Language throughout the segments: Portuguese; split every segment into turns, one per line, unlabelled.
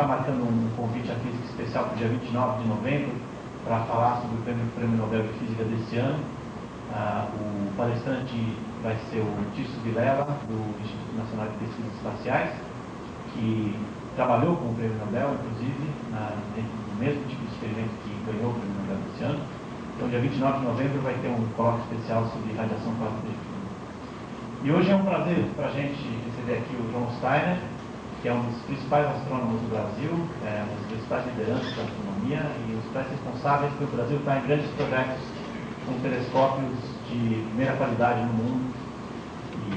está marcando um convite à física especial para o dia 29 de novembro para falar sobre o Prêmio Nobel de Física desse ano. O palestrante vai ser o Tirso Vilela, do Instituto Nacional de Pesquisas Espaciais, que trabalhou com o Prêmio Nobel, inclusive, no mesmo tipo de experimento que ganhou o Prêmio Nobel desse ano. Então, dia 29 de novembro vai ter um colóquio especial sobre radiação cósmica de fundo. E hoje é um prazer para a gente receber aqui o João Steiner, que é um dos principais astrônomos do Brasil, uma das principais lideranças da astronomia e os principais responsáveis pelo Brasil estar em grandes projetos com telescópios de primeira qualidade no mundo. E,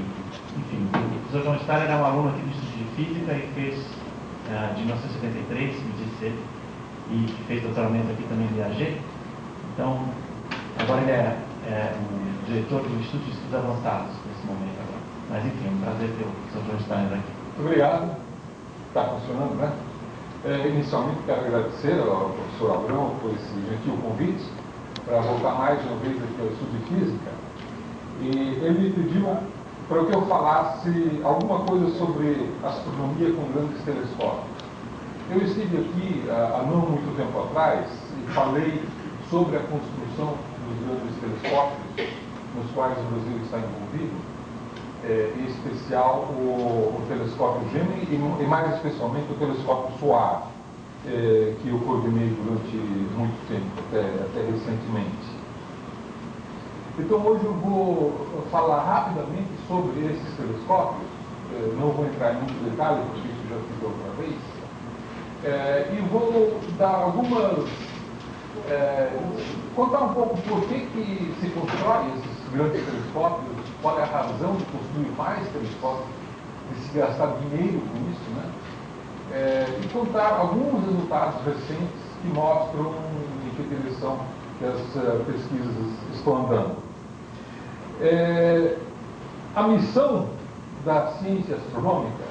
enfim, o professor João Steiner é um aluno aqui do Instituto de Física e fez de 1973, me disse, e fez doutoramento aqui também no IAG. Então, agora ele é o diretor do Instituto de Estudos Avançados nesse momento agora. Mas, enfim, é um prazer ter o professor João Steiner aqui.
Muito obrigado. Está funcionando, né? Inicialmente, quero agradecer ao professor Abrão por esse gentil convite para voltar mais uma vez aqui ao estudo de física. E ele me pediu para que eu falasse alguma coisa sobre astronomia com grandes telescópios. Eu estive aqui há não muito tempo atrás e falei sobre a construção dos grandes telescópios nos quais o Brasil está envolvido, em especial o telescópio Gemini e mais especialmente o telescópio SOAR, que eu coordenei durante muito tempo, até recentemente. Então hoje eu vou falar rapidamente sobre esses telescópios, não vou entrar em muito detalhe, porque isso já fiz outra vez, e vou dar contar um pouco por que se constrói esses grandes telescópios, qual é a razão de construir mais telescópios, de se gastar dinheiro com isso, né? E contar alguns resultados recentes que mostram em que direção que as pesquisas estão andando. A missão da ciência astronômica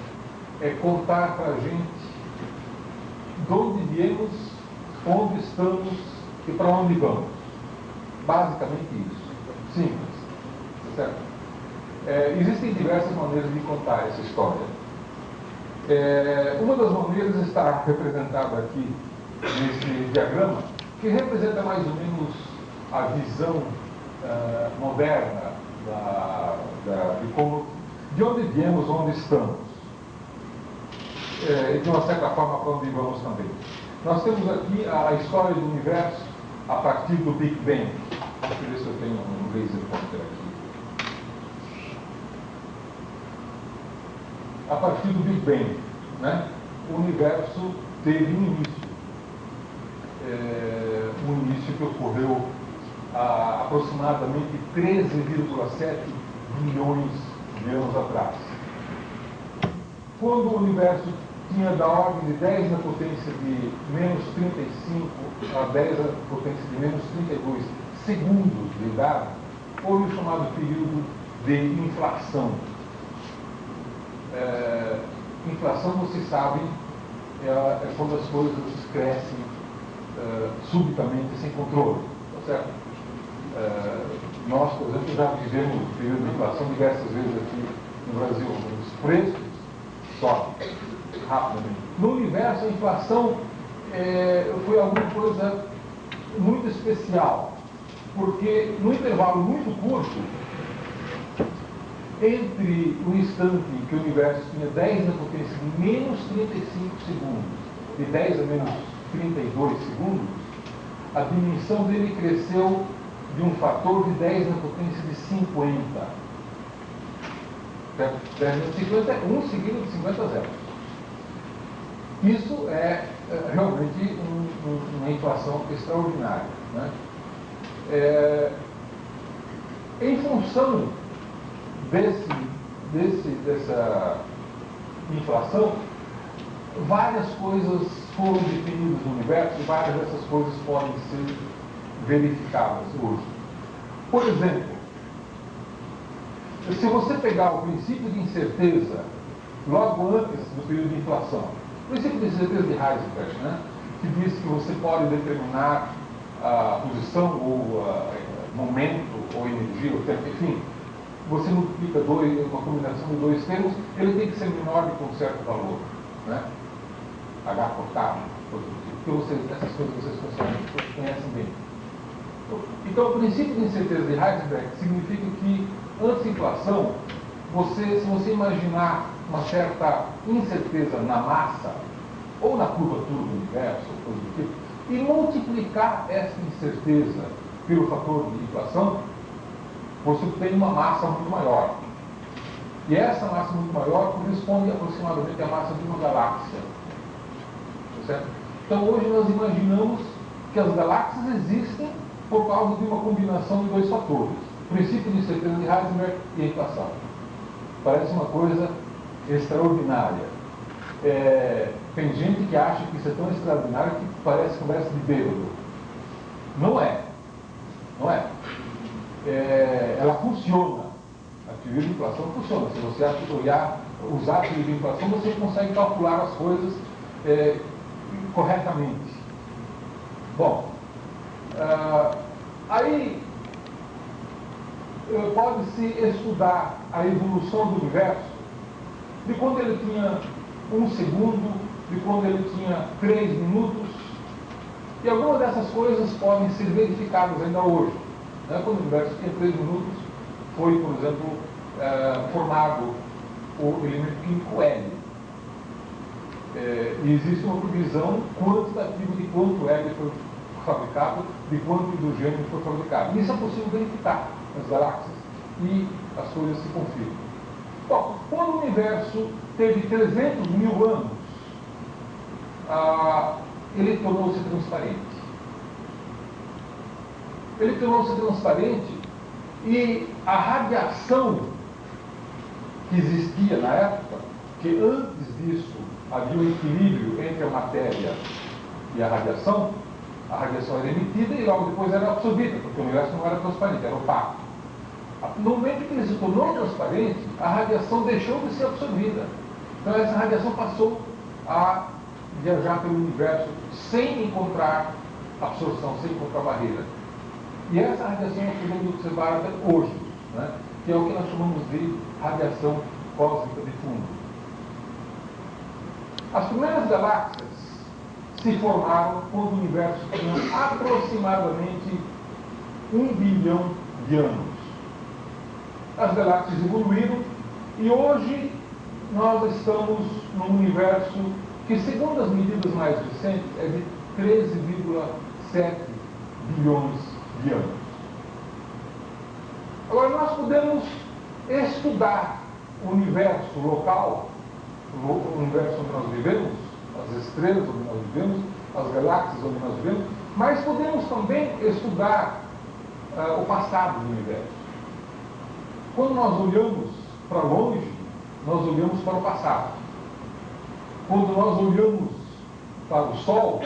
é contar para a gente de onde viemos, onde estamos e para onde vamos. Basicamente isso. Simples. Certo? Existem diversas maneiras de contar essa história. Uma das maneiras está representada aqui nesse diagrama, que representa mais ou menos a visão moderna de onde viemos, onde estamos. E de uma certa forma para onde vamos também. Nós temos aqui a história do universo a partir do Big Bang. Deixa eu ver se eu tenho um laser pointer aqui. A partir do Big Bang, né, o universo teve um início que ocorreu há aproximadamente 13,7 bilhões de anos atrás. Quando o universo tinha da ordem de 10 na potência de menos 35 a 10 na potência de menos 32 segundos de idade, houve o chamado período de inflação. Inflação, vocês sabem, é quando as coisas crescem subitamente, sem controle. Tá certo? Nós, por exemplo, já vivemos o período de inflação diversas vezes aqui no Brasil. Os preços sobem rapidamente. No universo, a inflação foi alguma coisa muito especial, porque no intervalo muito curto, entre o instante em que o universo tinha 10 na potência de menos 35 segundos e 10 a menos 32 segundos, a dimensão dele cresceu de um fator de 10 na potência de 50. 10 na 50 é 1 seguido de 50 zeros. Isso é realmente uma inflação extraordinária, né? Em função dessa inflação, várias coisas foram definidas no universo e várias dessas coisas podem ser verificadas hoje. Por exemplo, se você pegar o princípio de incerteza logo antes do período de inflação, o princípio de incerteza de Heisenberg, né, que diz que você pode determinar a posição ou momento ou energia ou tempo, enfim, você multiplica uma combinação de dois termos, ele tem que ser menor do que um certo valor, né? H cortado, coisa do tipo, essas coisas vocês conhecem bem. Então, o princípio de incerteza de Heisenberg significa que, antes da inflação, se você imaginar uma certa incerteza na massa, ou na curvatura do universo, ou coisa do tipo, e multiplicar essa incerteza pelo fator de inflação, você tem uma massa muito maior. E essa massa muito maior corresponde aproximadamente à massa de uma galáxia. Certo? Então, hoje nós imaginamos que as galáxias existem por causa de uma combinação de dois fatores: o princípio de incerteza de Heisenberg e a inflação. Parece uma coisa extraordinária. Tem gente que acha que isso é tão extraordinário que parece conversa de bêbado. Não é. Não é. Ela funciona. A teoria de inflação funciona. Se você usar a teoria de inflação, você consegue calcular as coisas corretamente. Bom, aí pode-se estudar a evolução do universo de quando ele tinha 1 segundo, de quando ele tinha 3 minutos, e algumas dessas coisas podem ser verificadas ainda hoje. Quando o universo tinha 3 minutos, foi, por exemplo, formado o elemento químico hélio. E existe uma previsão quantitativa de quanto hélio foi fabricado, de quanto hidrogênio foi fabricado. Isso é possível verificar nas galáxias e as coisas se confirmam. Bom, quando o universo teve 300 mil anos, ele tornou-se transparente. Ele tornou-se transparente e a radiação que existia na época, que antes disso havia um equilíbrio entre a matéria e a radiação era emitida e logo depois era absorvida, porque o universo não era transparente, era opaco. No momento que ele se tornou transparente, a radiação deixou de ser absorvida. Então essa radiação passou a viajar pelo universo sem encontrar absorção, sem encontrar barreira. E essa radiação nós podemos observar até hoje, que é o que nós chamamos de radiação cósmica de fundo. As primeiras galáxias se formaram quando o universo tinha aproximadamente 1 bilhão de anos. As galáxias evoluíram e hoje nós estamos num universo que, segundo as medidas mais recentes, é de 13,7 bilhões de anos. Agora, nós podemos estudar o universo local, o universo onde nós vivemos, as estrelas onde nós vivemos, as galáxias onde nós vivemos, mas podemos também estudar o passado do universo. Quando nós olhamos para longe, nós olhamos para o passado. Quando nós olhamos para o Sol,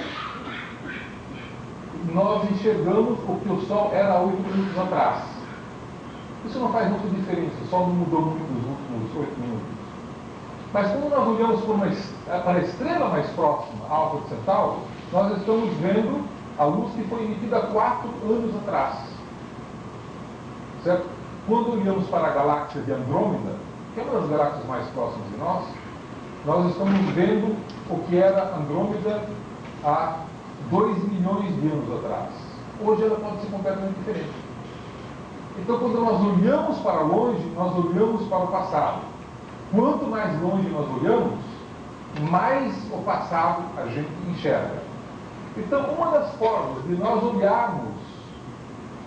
nós enxergamos o que o Sol era há 8 minutos atrás. Isso não faz muita diferença, o Sol não mudou muito nos últimos 8 minutos. Mas quando nós olhamos para a estrela mais próxima, Alfa Centauri, nós estamos vendo a luz que foi emitida há 4 anos atrás. Certo? Quando olhamos para a galáxia de Andrômeda, que é uma das galáxias mais próximas de nós estamos vendo o que era Andrômeda há 2 milhões de anos atrás. Hoje ela pode ser completamente diferente. Então, quando nós olhamos para longe, nós olhamos para o passado. Quanto mais longe nós olhamos, mais o passado a gente enxerga. Então, uma das formas de nós olharmos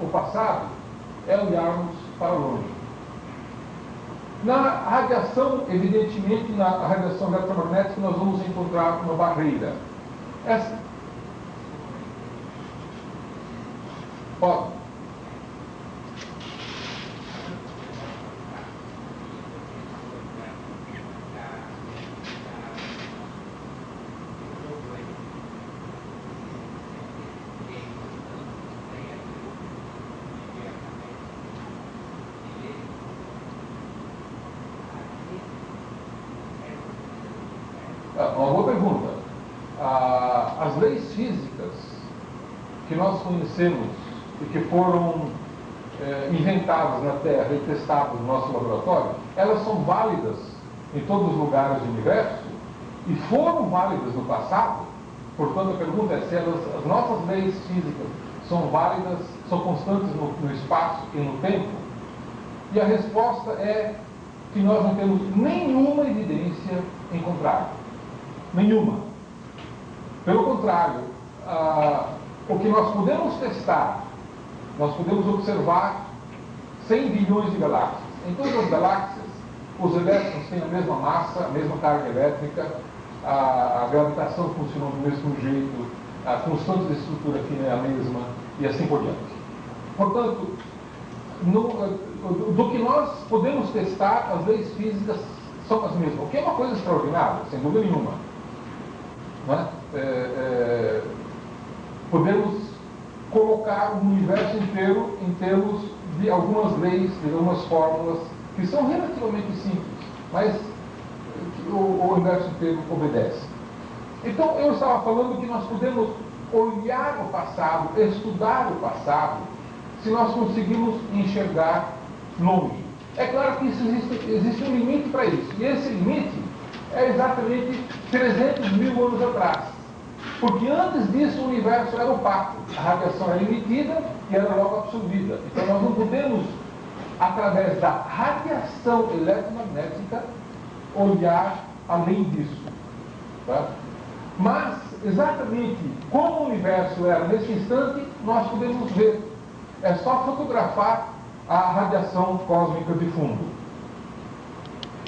o passado é olharmos para longe. Na radiação, evidentemente, na radiação eletromagnética, nós vamos encontrar uma barreira. Pode. Uma boa pergunta. As leis físicas que nós conhecemos e que foram inventadas na Terra e testadas no nosso laboratório, elas são válidas em todos os lugares do universo e foram válidas no passado, portanto a pergunta é se as nossas leis físicas são válidas, são constantes no espaço e no tempo, e a resposta é que nós não temos nenhuma evidência em contrário. Nenhuma. Pelo contrário, o que nós podemos testar, nós podemos observar 100 bilhões de galáxias. Em todas as galáxias, os elétrons têm a mesma massa, a mesma carga elétrica, a gravitação funciona do mesmo jeito, a constante de estrutura fina é a mesma, e assim por diante. Portanto, do que nós podemos testar, as leis físicas são as mesmas, o que é uma coisa extraordinária, sem dúvida nenhuma. Não é? Podemos colocar o universo inteiro em termos de algumas leis, de algumas fórmulas, que são relativamente simples, mas o universo inteiro obedece. Então, eu estava falando que nós podemos olhar o passado, estudar o passado, se nós conseguimos enxergar longe. É claro que existe um limite para isso, e esse limite é exatamente 300 mil anos atrás. Porque antes disso o universo era opaco, a radiação era emitida e era logo absorvida. Então nós não podemos, através da radiação eletromagnética, olhar além disso. Tá? Mas, exatamente como o universo era nesse instante, nós podemos ver. É só fotografar a radiação cósmica de fundo.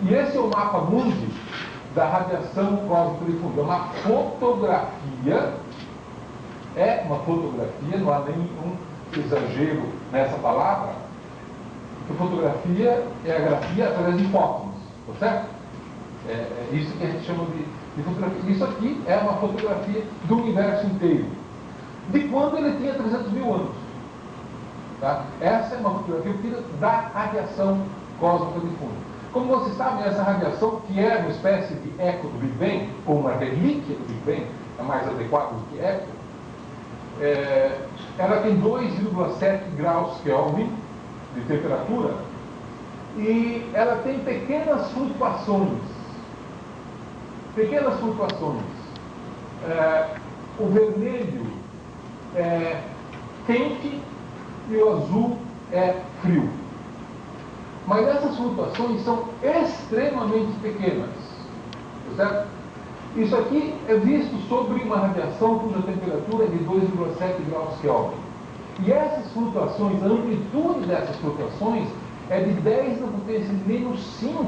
E esse é o mapa mundi da radiação cósmica de fundo. É uma fotografia, não há nenhum exagero nessa palavra, porque fotografia é a grafia através de fótons, tá certo? É isso que a gente chama de fotografia. Isso aqui é uma fotografia do universo inteiro, de quando ele tinha 300 mil anos. Tá? Essa é uma fotografia da radiação cósmica de fundo. Como vocês sabem, essa radiação, que é uma espécie de eco do Big Bang, ou uma relíquia do Big Bang, é mais adequado do que eco, ela tem 2,7 graus Kelvin de temperatura e ela tem pequenas flutuações. Pequenas flutuações. O vermelho é quente e o azul é frio. Mas essas flutuações são extremamente pequenas, certo? Isso aqui é visto sobre uma radiação cuja temperatura é de 2,7 graus Kelvin. E essas flutuações, a amplitude dessas flutuações é de 10 na potência de menos 5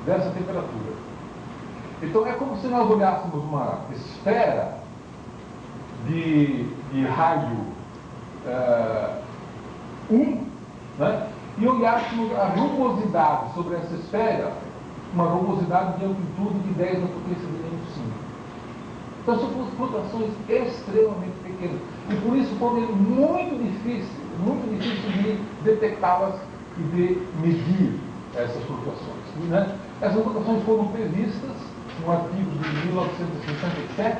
dessa temperatura. Então é como se nós olhássemos uma esfera de raio 1, né? E olhássemos a rugosidade sobre essa esfera, uma rugosidade de amplitude de 10 na potência de menos 5. Então são flutuações extremamente pequenas. E por isso foi muito difícil de detectá-las e de medir essas flutuações. Né? Essas flutuações foram previstas no artigo de 1967,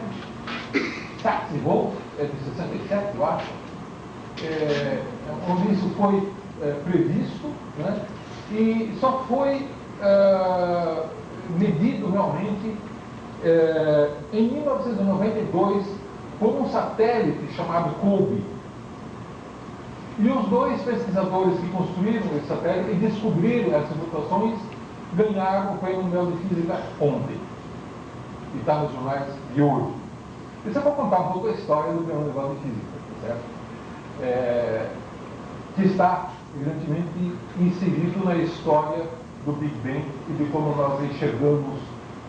Sachs e Wolf, é de 67, eu acho, onde isso foi previsto, né? E só foi medido realmente em 1992 por um satélite chamado COBE. E os dois pesquisadores que construíram esse satélite e descobriram essas flutuações ganharam o Prêmio Nobel de Física ontem. E está nos jornais de hoje. Isso é para contar um pouco a história do Prêmio Nobel de Física, certo? Que está evidentemente inserido na história do Big Bang e de como nós enxergamos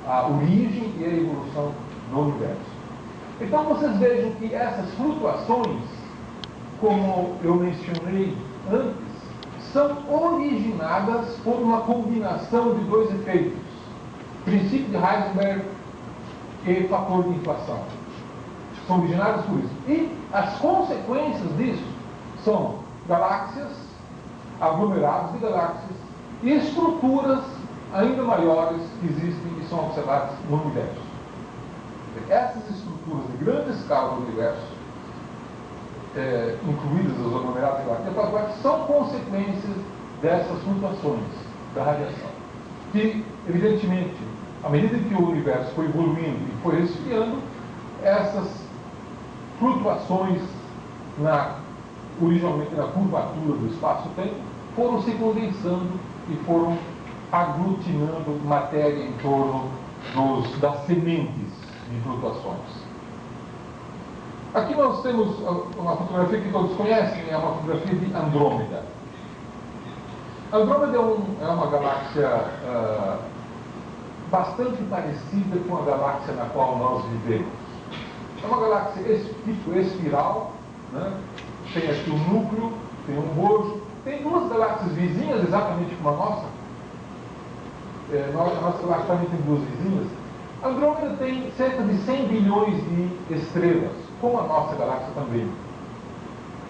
a origem e a evolução do universo. Então vocês vejam que essas flutuações, como eu mencionei antes, são originadas por uma combinação de dois efeitos: princípio de Heisenberg e fator de inflação. São originadas por isso. E as consequências disso são galáxias, aglomerados de galáxias e estruturas ainda maiores que existem e são observadas no universo. Essas estruturas de grande escala do universo, incluídas os aglomerados de galáxias, são consequências dessas flutuações da radiação, que, evidentemente, À medida que o universo foi evoluindo e foi resfriando, essas flutuações originalmente na curvatura do espaço-tempo foram se condensando e foram aglutinando matéria em torno das sementes de flutuações. Aqui nós temos uma fotografia que todos conhecem, é uma fotografia de Andrômeda. Andrômeda é uma galáxia bastante parecida com a galáxia na qual nós vivemos. É uma galáxia tipo espiral, né? Tem aqui um núcleo, tem um bojo, tem duas galáxias vizinhas exatamente como a nossa. A nossa galáxia também tem duas vizinhas. Andrômeda tem cerca de 100 bilhões de estrelas, como a nossa galáxia também.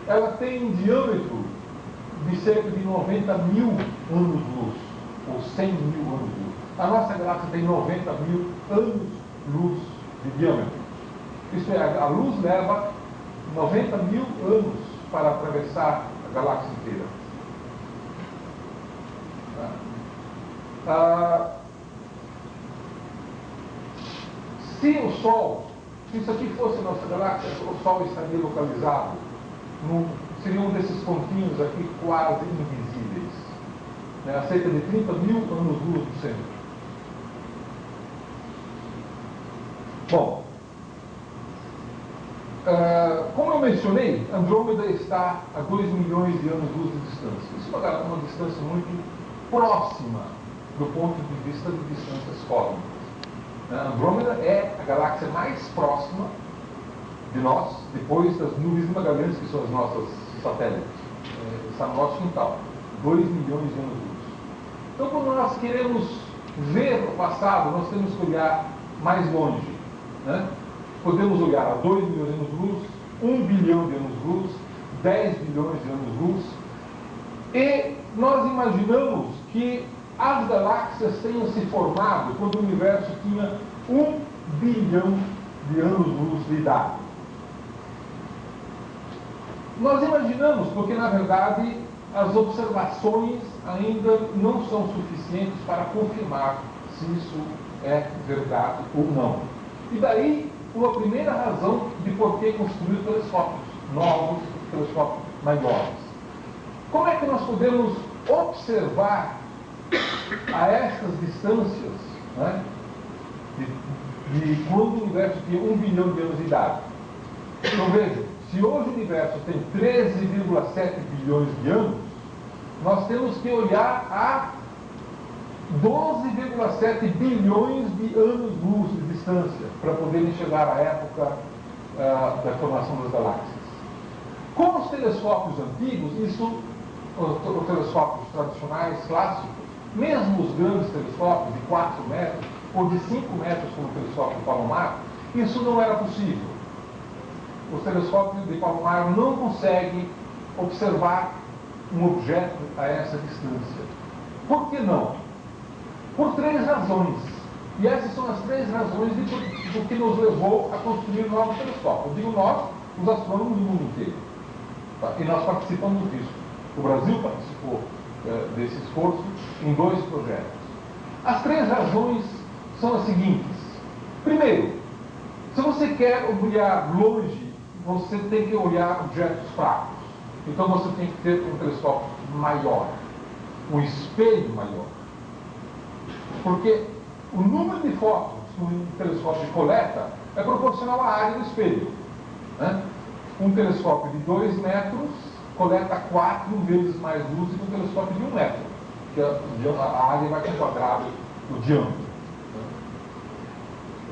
Ela tem um diâmetro de cerca de 90 mil anos-luz, ou 100 mil anos-luz. A nossa galáxia tem 90 mil anos-luz de diâmetro. Isso é, a luz leva 90 mil anos para atravessar a galáxia inteira. Se o Sol, se isso aqui fosse a nossa galáxia, o Sol estaria localizado, seria um desses pontinhos aqui quase invisíveis, né, a cerca de 30 mil anos-luz do centro. Bom, como eu mencionei, Andrômeda está a 2 milhões de anos-luz de distância. Isso é uma distância muito próxima do ponto de vista de distâncias cósmicas. Andrômeda é a galáxia mais próxima de nós, depois das nuvens de Magalhães, que são as nossas satélites. Está no nosso quintal, 2 milhões de anos-luz. Então, quando nós queremos ver o passado, nós temos que olhar mais longe, né? Podemos olhar a 2 milhões de anos-luz, 1 bilhão de anos-luz, 10 bilhões de anos-luz, e nós imaginamos que as galáxias tenham se formado quando o universo tinha 1 bilhão de anos-luz de idade. Nós imaginamos porque, na verdade, as observações ainda não são suficientes para confirmar se isso é verdade ou não. E daí, uma primeira razão de por que construir telescópios novos, telescópios maiores. Como é que nós podemos observar a estas distâncias, né, de quando o universo tinha 1 bilhão de anos de idade? Então vejam, se hoje o universo tem 13,7 bilhões de anos, nós temos que olhar a 12,7 bilhões de anos-luz de distância para poderem chegar à época da formação das galáxias. Com os telescópios antigos, os telescópios tradicionais, clássicos, mesmo os grandes telescópios de 4 metros ou de 5 metros, como o telescópio de Palomar, isso não era possível. Os telescópios de Palomar não conseguem observar um objeto a essa distância. Por que não? Por 3 razões. E essas são as 3 razões do que nos levou a construir novos telescópios. Eu digo nós, os astrônomos do mundo inteiro. Tá? E nós participamos disso. O Brasil participou desse esforço em 2 projetos. As 3 razões são as seguintes. Primeiro, se você quer olhar longe, você tem que olhar objetos fracos. Então você tem que ter um telescópio maior, um espelho maior. Porque o número de fótons que um telescópio coleta é proporcional à área do espelho, né? Um telescópio de 2 metros coleta 4 vezes mais luz do que um telescópio de 1 metro, que a área vai com quadrado do diâmetro.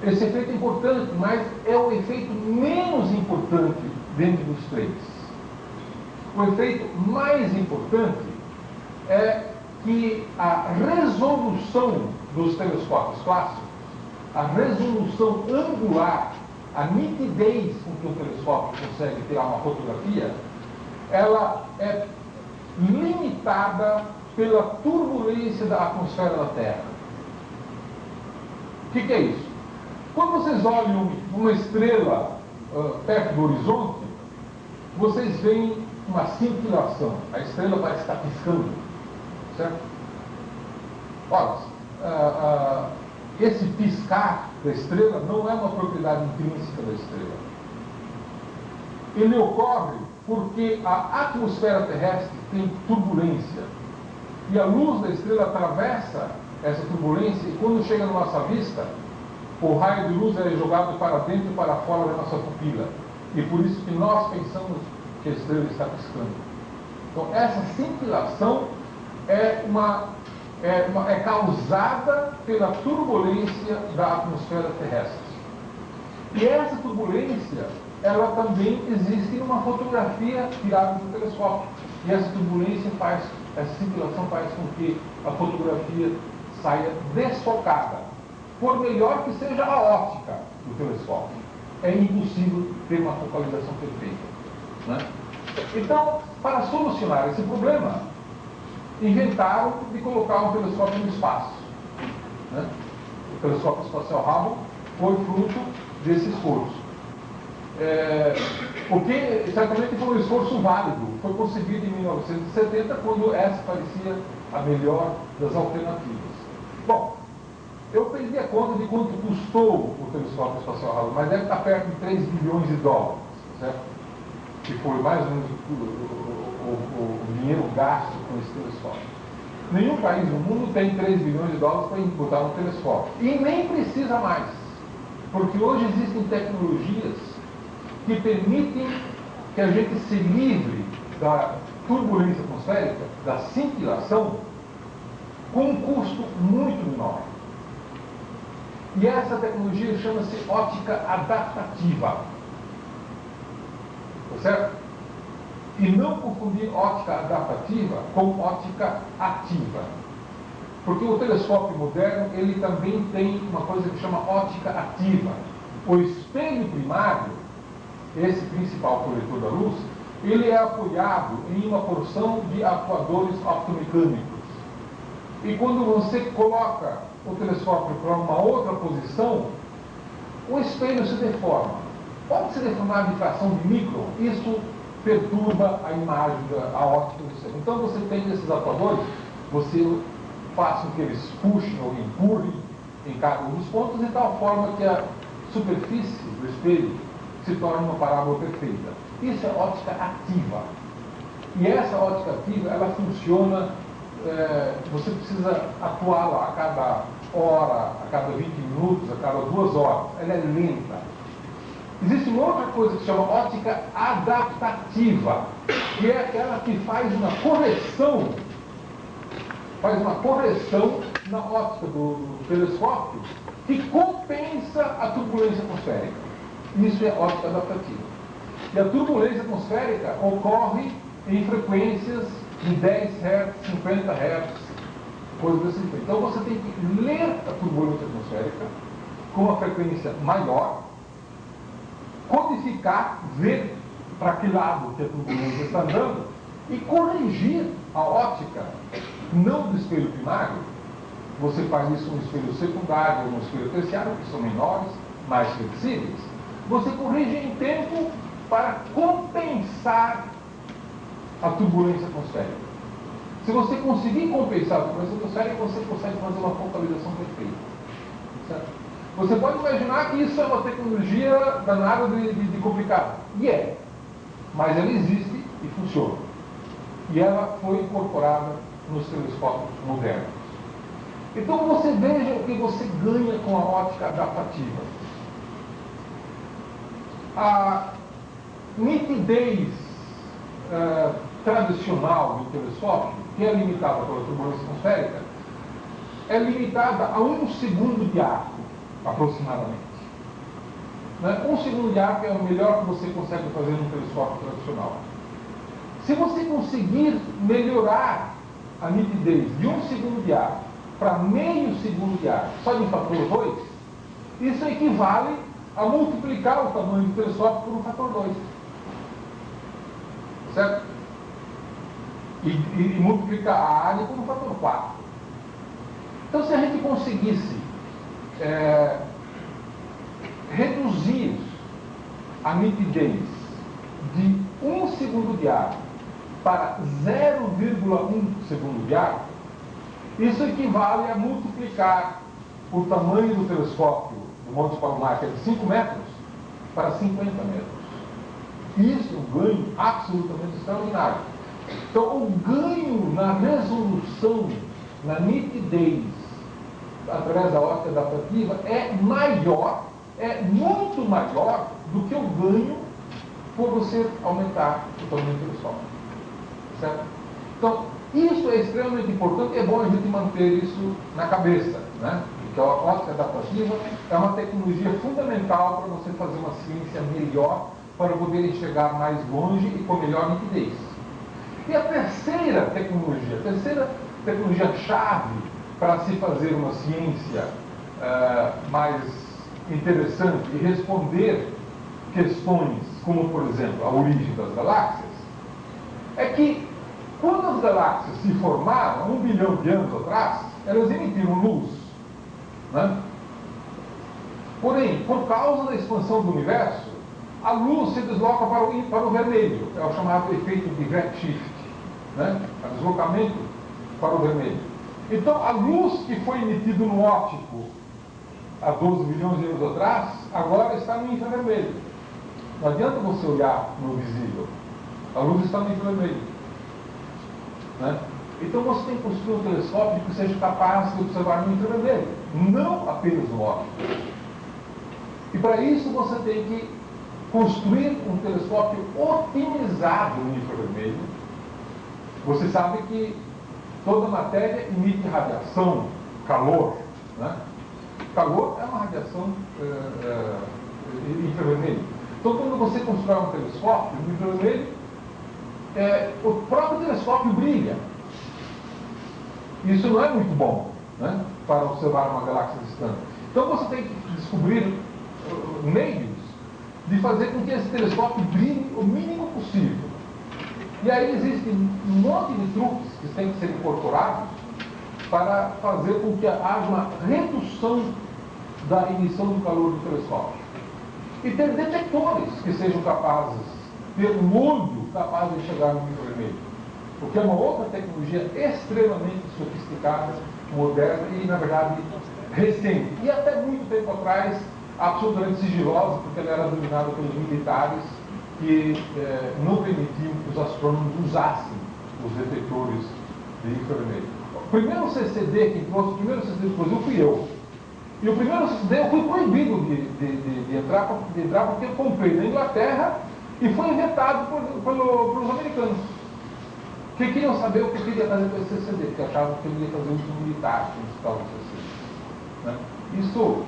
Esse efeito é importante, mas é o efeito menos importante dentro dos 3. O efeito mais importante é que a resolução dos telescópios clássicos, a resolução angular, a nitidez com que o telescópio consegue tirar uma fotografia, ela é limitada pela turbulência da atmosfera da Terra. O que é isso? Quando vocês olham uma estrela perto do horizonte, vocês veem uma cintilação. A estrela parece estar piscando. Certo? Ora, esse piscar da estrela não é uma propriedade intrínseca da estrela. Ele ocorre porque a atmosfera terrestre tem turbulência. E a luz da estrela atravessa essa turbulência e quando chega na nossa vista, o raio de luz é jogado para dentro e para fora da nossa pupila. E por isso que nós pensamos que a estrela está piscando. Então, essa cintilação é causada pela turbulência da atmosfera terrestre. E essa turbulência, ela também existe numa fotografia tirada do telescópio. E essa turbulência essa cintilação faz com que a fotografia saia desfocada. Por melhor que seja a óptica do telescópio, é impossível ter uma focalização perfeita, né? Então, para solucionar esse problema, inventaram de colocar um telescópio no espaço, né? O telescópio espacial Hubble foi fruto desse esforço. O que certamente foi um esforço válido, foi concebido em 1970, quando essa parecia a melhor das alternativas. Bom, eu perdi a conta de quanto custou o telescópio espacial Hubble, mas deve estar perto de 3 bilhões de dólares, certo? Que foi mais ou menos o dinheiro gasto com esse telescópio. Nenhum país no mundo tem 3 bilhões de dólares para botar no telescópio. E nem precisa mais, porque hoje existem tecnologias que permitem que a gente se livre da turbulência atmosférica, da cintilação, com um custo muito menor. E essa tecnologia chama-se ótica adaptativa. Tá certo? E não confundir ótica adaptativa com ótica ativa. Porque o telescópio moderno, ele também tem uma coisa que chama ótica ativa. O espelho primário, esse principal coletor da luz, ele é apoiado em uma porção de atuadores optomecânicos. E quando você coloca o telescópio para uma outra posição, o espelho se deforma. Pode se deformar de fração de micron, isso perturba a imagem, a óptica do céu. Então você tem esses atuadores, você faz com que eles puxem ou empurrem em cada um dos pontos, de tal forma que a superfície do espelho se torne uma parábola perfeita. Isso é ótica ativa. E essa ótica ativa, ela funciona, você precisa atuar lá a cada hora, a cada 20 minutos, a cada 2 horas. Ela é lenta. Existe uma outra coisa que se chama ótica adaptativa, que é aquela que faz uma correção na óptica do telescópio, que compensa a turbulência atmosférica. Isso é ótica adaptativa. E a turbulência atmosférica ocorre em frequências de 10 Hz, 50 Hz, coisas desse tipo. Então você tem que ler a turbulência atmosférica com uma frequência maior, codificar, ver para que lado que a turbulência está andando e corrigir a óptica, não do espelho primário. Você faz isso no espelho secundário ou no espelho terciário, que são menores, mais flexíveis. Você corrige em tempo para compensar a turbulência atmosférica. Se você conseguir compensar a turbulência atmosférica, você consegue fazer uma focalização perfeita. Certo? Você pode imaginar que isso é uma tecnologia danada de complicada. E é. Mas ela existe e funciona. E ela foi incorporada nos telescópios modernos. Então você veja o que você ganha com a óptica adaptativa. A nitidez tradicional do telescópio, que é limitada pela turbulência atmosférica, é limitada a 1 segundo de arco, aproximadamente. 1 segundo de arco é o melhor que você consegue fazer num telescópio tradicional. Se você conseguir melhorar a nitidez de 1 segundo de arco para meio segundo de arco, só de fator 2, isso equivale a multiplicar o tamanho do telescópio por um fator 2. Certo? E multiplicar a área por um fator 4. Então, se a gente conseguisse reduzir a nitidez de 1 segundo de arco para 0,1 segundo de arco, isso equivale a multiplicar o tamanho do telescópio do Monte Palomar, que é de 5 metros, para 50 metros. Isso é um ganho absolutamente extraordinário. Então, o ganho na resolução, na nitidez, através da ótica adaptativa, é maior, é muito maior do que o ganho por você aumentar o tamanho do telescópio. Certo? Então, isso é extremamente importante e é bom a gente manter isso na cabeça, né? Porque a ótica adaptativa é uma tecnologia fundamental para você fazer uma ciência melhor, para poder enxergar mais longe e com melhor nitidez. E a terceira tecnologia-chave para se fazer uma ciência mais interessante e responder questões como, por exemplo, a origem das galáxias, é que quando as galáxias se formaram, 1 bilhão de anos atrás, elas emitiram luz. Né? Porém, por causa da expansão do universo, a luz se desloca para o vermelho. É o chamado efeito de redshift. Né? O deslocamento para o vermelho. Então, a luz que foi emitida no óptico há 12 milhões de anos atrás, agora está no infravermelho. Não adianta você olhar no visível. A luz está no infravermelho. Né? Então você tem que construir um telescópio que seja capaz de observar no infravermelho, não apenas no óptico. E para isso você tem que construir um telescópio otimizado no infravermelho. Você sabe que toda matéria emite radiação, calor. Né? Calor é uma radiação infravermelho. Então, quando você constrói um telescópio no infravermelho, o próprio telescópio brilha. Isso não é muito bom, né, para observar uma galáxia distante. Então, você tem que descobrir meios de fazer com que esse telescópio brilhe o mínimo possível. E aí existem um monte de truques que têm que ser incorporados para fazer com que haja uma redução da emissão do calor do telescópio. E ter detectores que sejam capazes, ter um olho capaz de enxergar no infravermelho. Porque é uma outra tecnologia extremamente sofisticada, moderna e, na verdade, recente. E até muito tempo atrás, absolutamente sigilosa, porque ela era dominada pelos militares que não permitiam que os astrônomos usassem os detectores de infravermelho. O primeiro CCD que trouxe, o primeiro CCD do Brasil fui eu. E o primeiro CCD eu fui proibido de entrar porque eu comprei na Inglaterra e foi vetado pelos americanos, que queriam saber o que eu queria fazer com esse CCD, porque achavam que eu ia fazer uso militar com esse tal CCD. Né? Isso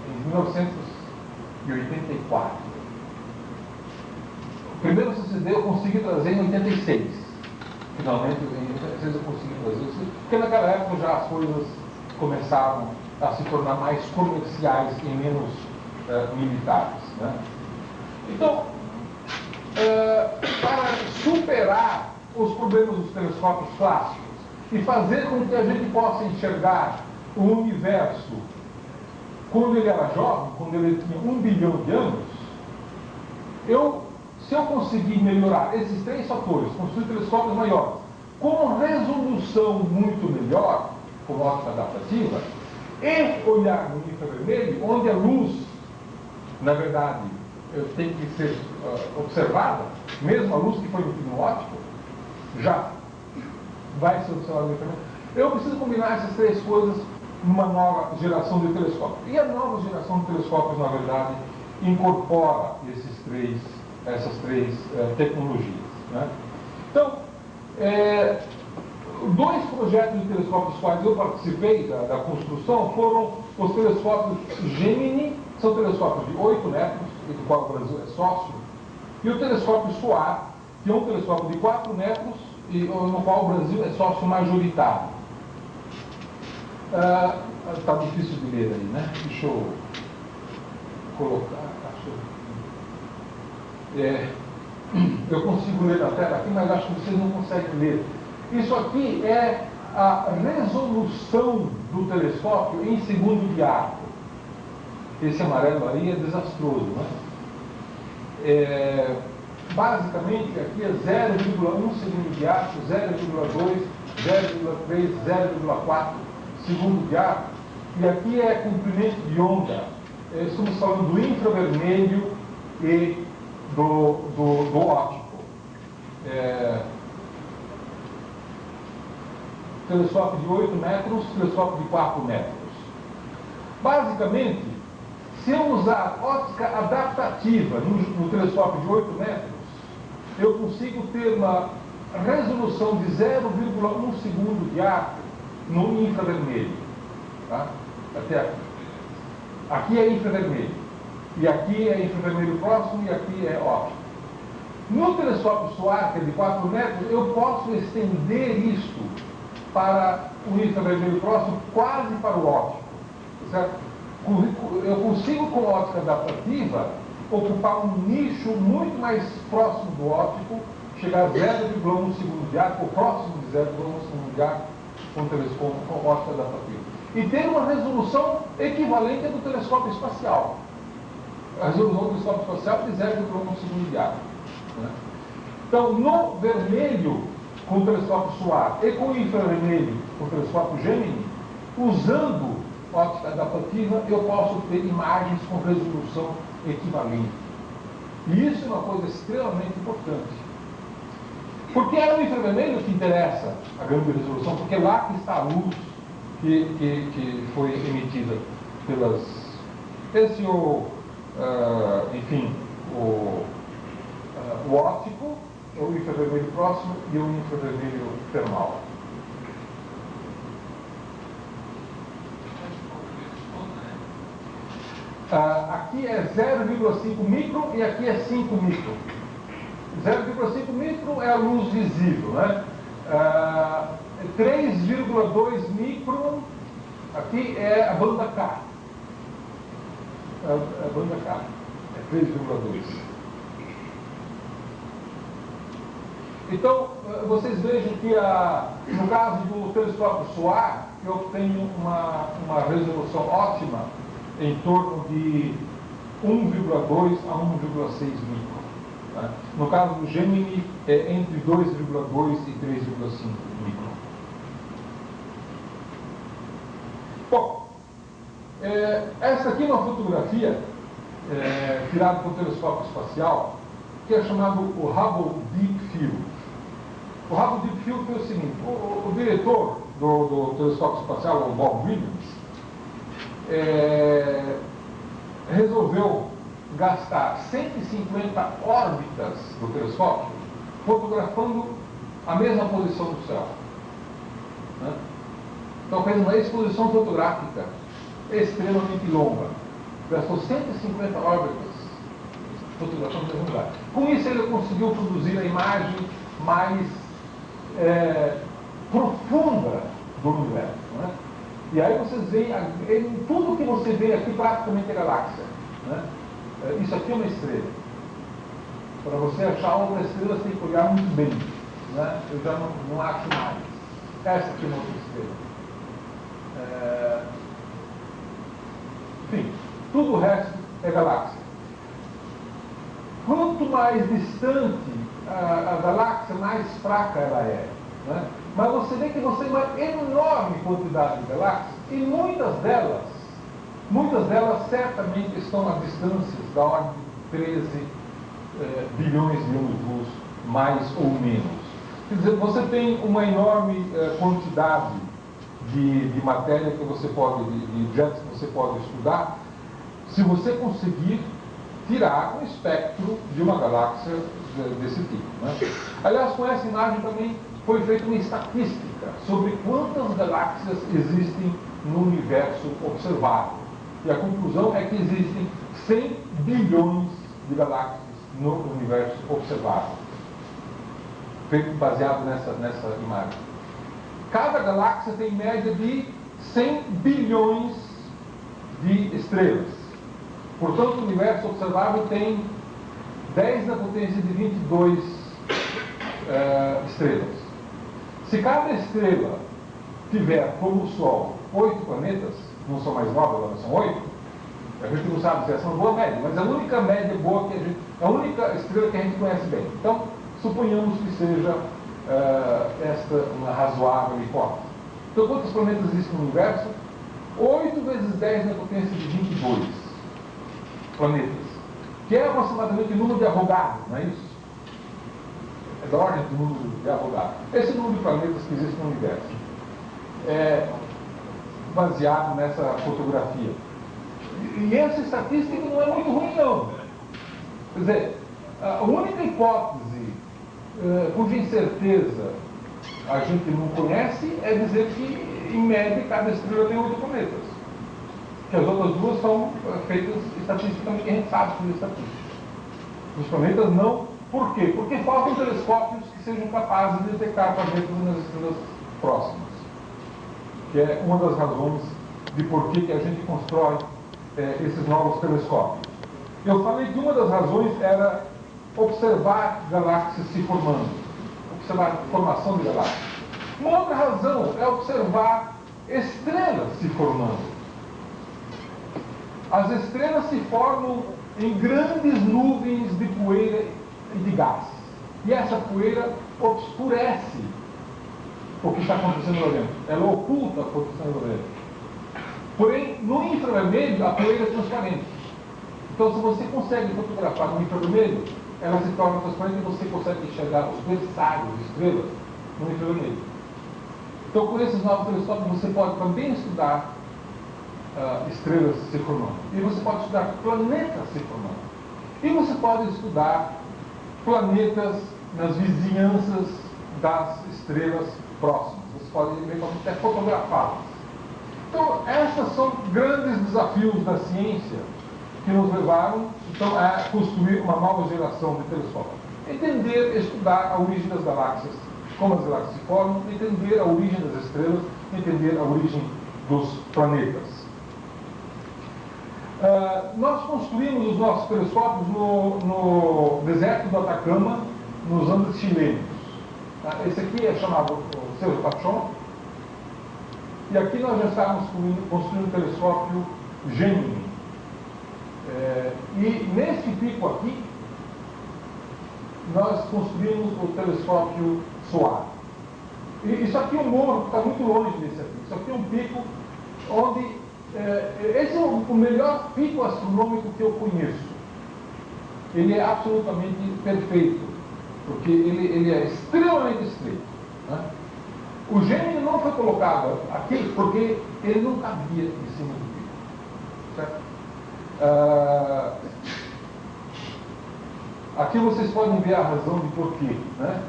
em 1984. O primeiro CCD eu consegui trazer em 86. Finalmente, em 86 eu consegui trazer isso, porque naquela época já as coisas começavam a se tornar mais comerciais e menos militares. Né? Então, para superar os problemas dos telescópios clássicos e fazer com que a gente possa enxergar o universo quando ele era jovem, quando ele tinha 1 bilhão de anos, se eu conseguir melhorar esses 3 fatores, construir telescópios maiores, com resolução muito melhor, com ótica adaptativa, e olhar no infravermelho, onde a luz, na verdade, tem que ser observada, mesmo a luz que foi emitida no óptico, já vai ser observada no infravermelho. Eu preciso combinar essas 3 coisas numa nova geração de telescópios. E a nova geração de telescópios, na verdade, incorpora essas três tecnologias. Né? Então, 2 projetos de telescópios quais eu participei da construção foram os telescópios Gemini, que são telescópios de 8 metros, do qual o Brasil é sócio, e o telescópio SOAR, que é um telescópio de 4 metros, e no qual o Brasil é sócio majoritário. Está difícil de ler aí, né? Deixa eu colocar. Eu consigo ler na tela aqui, mas acho que vocês não conseguem ler. Isso aqui é a resolução do telescópio em segundo de arco. Esse amarelo aí é desastroso, né? Basicamente, aqui é 0,1 segundo de arco, 0,2, 0,3, 0,4 segundo de arco. e aqui é comprimento de onda. Estamos falando do infravermelho e do óptico. Telescópio de 8 metros, telescópio de 4 metros. Basicamente, se eu usar óptica adaptativa no telescópio de 8 metros, eu consigo ter uma resolução de 0,1 segundo de arco no infravermelho. Tá? Até aqui. Aqui é infravermelho. E aqui é infravermelho próximo e aqui é óptico. No telescópio SOAR, que é de 4 metros, eu posso estender isto para o infravermelho próximo, quase para o óptico. Certo? Eu consigo, com óptica adaptativa, ocupar um nicho muito mais próximo do óptico, chegar a 0,1 segundo de arco, ou próximo de 0,1 segundo de arco, com óptica adaptativa. E ter uma resolução equivalente à do telescópio espacial. A resolução do telescópio espacial é de 0,1 segundo de arco. Né? Então, no vermelho, com o telescópio SOAR, e com o infravermelho, com o telescópio Gemini, usando óptica adaptativa, eu posso ter imagens com resolução equivalente. E isso é uma coisa extremamente importante. Porque é no infravermelho que interessa a grande resolução, porque é lá que está a luz que foi emitida pelas... Esse enfim, o óptico, o infravermelho próximo e o infravermelho termal. Aqui é 0,5 micron e aqui é 5 micron. 0,5 micron é a luz visível, né? 3,2 micron, aqui é a banda K. A banda K é 3,2. Então, vocês vejam que no caso do telescópio SOAR, eu tenho uma resolução ótima em torno de 1,2 a 1,6 micron. Tá? No caso do Gemini, é entre 2,2 e 3,5 micron. Bom, essa aqui é uma fotografia tirada por telescópio espacial, que é chamado o Hubble Deep Field. O Hubble Deep Field foi o seguinte: o diretor do telescópio espacial, o Bob Williams, resolveu gastar 150 órbitas do telescópio fotografando a mesma posição do céu. Né? Então fez uma exposição fotográfica extremamente longa. Gastou 150 órbitas fotografando o mesmo lugar. Com isso ele conseguiu produzir a imagem mais profunda do universo. Né? E aí vocês veem, tudo que você vê aqui praticamente é galáxia. Né? Isso aqui é uma estrela. Para você achar outra estrela, você tem que olhar muito bem. Né? Eu já não acho mais. Essa aqui é uma outra estrela. Enfim, tudo o resto é galáxia. Quanto mais distante a galáxia, mais fraca ela é. Né? Mas você vê que você tem uma enorme quantidade de galáxias e muitas delas certamente estão a distâncias da ordem de 13 bilhões de anos-luz, mais ou menos. Quer dizer, você tem uma enorme quantidade de matéria que você pode, de objetos que você pode estudar, se você conseguir tirar um espectro de uma galáxia desse tipo. Né? Aliás, com essa imagem também foi feita uma estatística sobre quantas galáxias existem no universo observável. E a conclusão é que existem 100 bilhões de galáxias no universo observável. Feito baseado nessa imagem. Cada galáxia tem média de 100 bilhões de estrelas. Portanto, o universo observável tem 10 na potência de 22 estrelas. Se cada estrela tiver, como o Sol, 8 planetas, não são mais 9, agora são 8, a gente não sabe se essa é uma boa média, mas a única média boa que a única estrela que a gente conhece bem. Então, suponhamos que seja esta uma razoável hipótese. Então, quantos planetas existem no universo? 8 vezes 10 na potência de 22 planetas, que é aproximadamente o número de Avogadro, não é isso? É da ordem do número de Avogadro. Esse número de planetas que existe no universo é baseado nessa fotografia. E essa estatística não é muito ruim, não. Quer dizer, a única hipótese cuja incerteza a gente não conhece é dizer que, em média, cada estrela tem 8 planetas. Que as outras duas são feitas estatisticamente, que a gente sabe sobre estatística. Os planetas não. Por quê? Porque faltam telescópios que sejam capazes de detectar planetas nas estrelas próximas. Que é uma das razões de por que a gente constrói esses novos telescópios. Eu falei que uma das razões era observar galáxias se formando, observar a formação de galáxias. Uma outra razão é observar estrelas se formando. As estrelas se formam em grandes nuvens de poeira e de gás. E essa poeira obscurece o que está acontecendo lá dentro. Ela oculta o que está acontecendo lá dentro. Porém, no infravermelho, a poeira é transparente. Então, se você consegue fotografar no infravermelho, ela se torna transparente e você consegue enxergar os berçários de estrelas no infravermelho. Então, com esses novos telescópios, você pode também estudar estrelas se formando. E você pode estudar planetas se formando. E você pode estudar planetas nas vizinhanças das estrelas próximas. Você pode até fotografá-las. Então, esses são grandes desafios da ciência que nos levaram então, a construir uma nova geração de telescópios. Entender, estudar a origem das galáxias, como as galáxias se formam, entender a origem das estrelas, entender a origem dos planetas. Nós construímos os nossos telescópios no deserto do Atacama, nos Andes chilenos. Esse aqui é chamado o Cerro Pachón. E aqui nós já estávamos construindo o telescópio Gemini. E nesse pico aqui, nós construímos o telescópio SOAR. E isso aqui é um morro que está muito longe desse aqui. Isso aqui é um pico onde... esse é o melhor pico astronômico que eu conheço. Ele é absolutamente perfeito, porque ele é extremamente estreito, né? O Gemini não foi colocado aqui porque ele não cabia em cima do pico, certo? Aqui vocês podem ver a razão de porquê, né?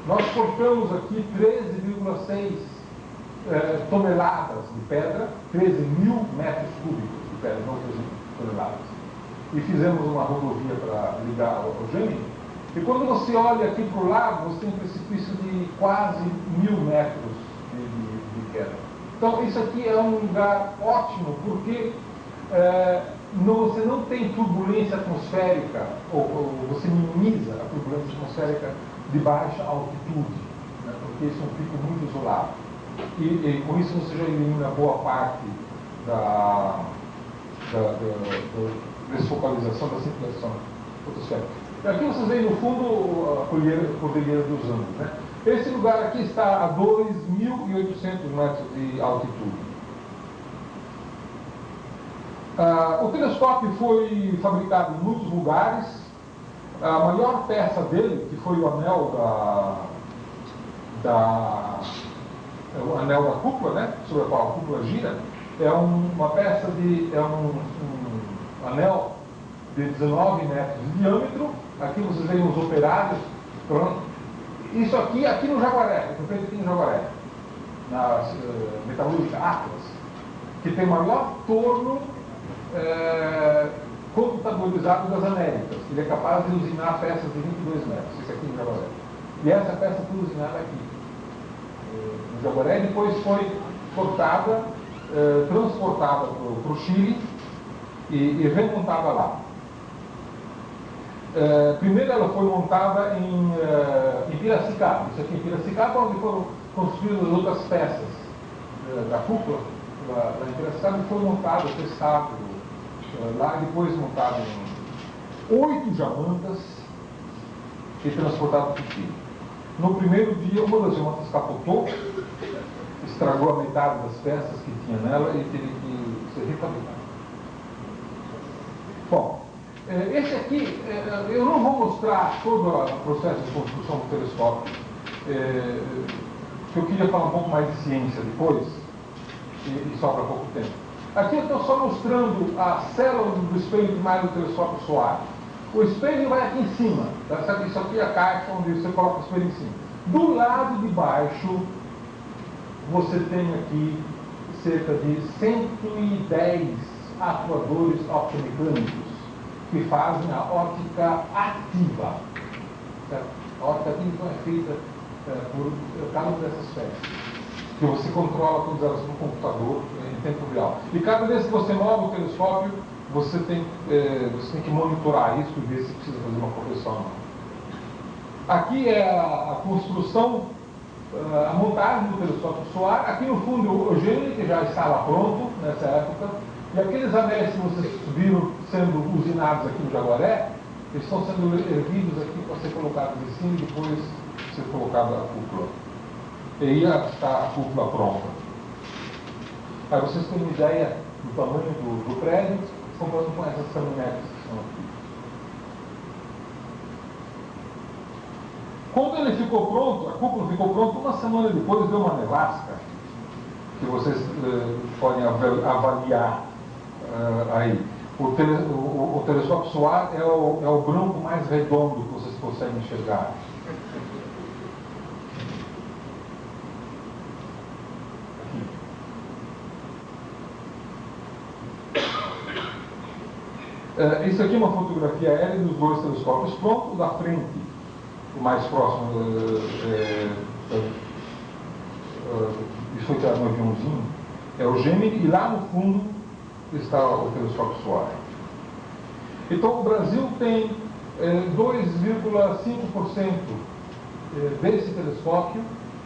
Nós cortamos aqui 13,6 toneladas de pedra, 13 mil metros cúbicos de pedra, não 13 toneladas. E fizemos uma rodovia para ligar ao Gemini. E quando você olha aqui para o lado, você tem um precipício de quase 1000 metros de queda. Então, isso aqui é um lugar ótimo, porque você não tem turbulência atmosférica, ou você minimiza a turbulência atmosférica de baixa altitude, né? Porque isso é um pico muito isolado. E com isso você já elimina boa parte da desfocalização da circulação fotosférica. E aqui vocês veem no fundo a Cordilheira dos Andes, né? Esse lugar aqui está a 2.800 metros de altitude. O telescópio foi fabricado em muitos lugares. A maior peça dele, que foi o anel o anel da cúpula, né, sobre a qual a cúpula gira, é uma peça um anel de 19 metros de diâmetro. Aqui vocês veem os operários. Pronto. Isso aqui no Jaguaré, foi feito aqui no Jaguaré, na metalúrgica Atlas, que tem o maior torno computadorizado das Américas. Ele é capaz de usinar peças de 22 metros, isso aqui no Jaguaré. E essa peça foi usinada aqui, no Jaguaré, e depois foi cortada, transportada para o Chile e remontada lá. Primeiro ela foi montada em Piracicaba, isso aqui em Piracicaba, onde foram construídas outras peças da cúpula, lá em Piracicaba, e foi montado, testado lá, e depois montado em 8 jamantas e transportado para o Chile. No primeiro dia, uma das jamantas capotou, estragou a metade das peças que tinha nela e teve que ser refabricado. Bom, esse aqui, eu não vou mostrar todo o processo de construção do telescópio, porque eu queria falar um pouco mais de ciência depois, e sobra pouco tempo. Aqui eu estou só mostrando a célula do espelho primário do telescópio solar. O espelho vai aqui em cima, tá? Isso aqui é a caixa onde você coloca o espelho em cima. Do lado de baixo, você tem aqui cerca de 110 atuadores optomecânicos que fazem a óptica ativa. Certo? A óptica ativa então é feita por cada uma dessas peças, que você controla todas elas no computador em tempo real. E cada vez que você move o telescópio, você tem que monitorar isso e ver se precisa fazer uma correção ou não. Aqui é a construção, a montagem do telescópio solar. Aqui no fundo o Gemini, que já estava pronto nessa época, e aqueles anéis que vocês viram sendo usinados aqui no Jaguaré, eles estão sendo erguidos aqui para ser colocados em cima e depois ser colocada a cúpula. E aí está a cúpula pronta. Para vocês terem uma ideia do tamanho do prédio, comparando com essas caminhonetes que estão aqui. Quando ele ficou pronto, a cúpula ficou pronta, uma semana depois deu uma nevasca, que vocês podem avaliar aí. O telescópio solar é o branco mais redondo que vocês conseguem enxergar. Isso aqui é uma fotografia aérea dos dois telescópios prontos. Da frente, o mais próximo, isso foi tirado no aviãozinho, é o Gemini, e lá no fundo está o telescópio solar. Então o Brasil tem 2,5% desse telescópio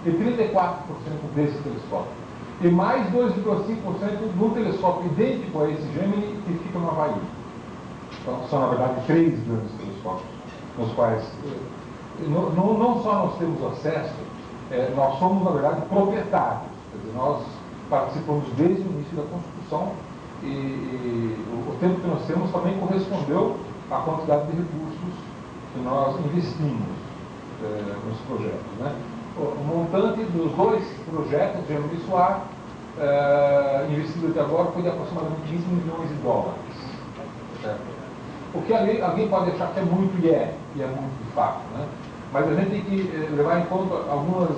e 34% desse telescópio. E mais 2,5% do telescópio idêntico a esse Gemini que fica no Havaí. Então, são, na verdade, 3 grandes telescópios, nos quais não só nós temos acesso, nós somos, na verdade, proprietários. Quer dizer, nós participamos desde o início da construção e o tempo que nós temos também correspondeu à quantidade de recursos que nós investimos nos projetos. Né? O montante dos 2 projetos, Gemini e Soar, investido até agora, foi de aproximadamente 20 milhões de dólares. Certo? O que alguém pode achar que é muito, e é muito de fato, né? Mas a gente tem que levar em conta algumas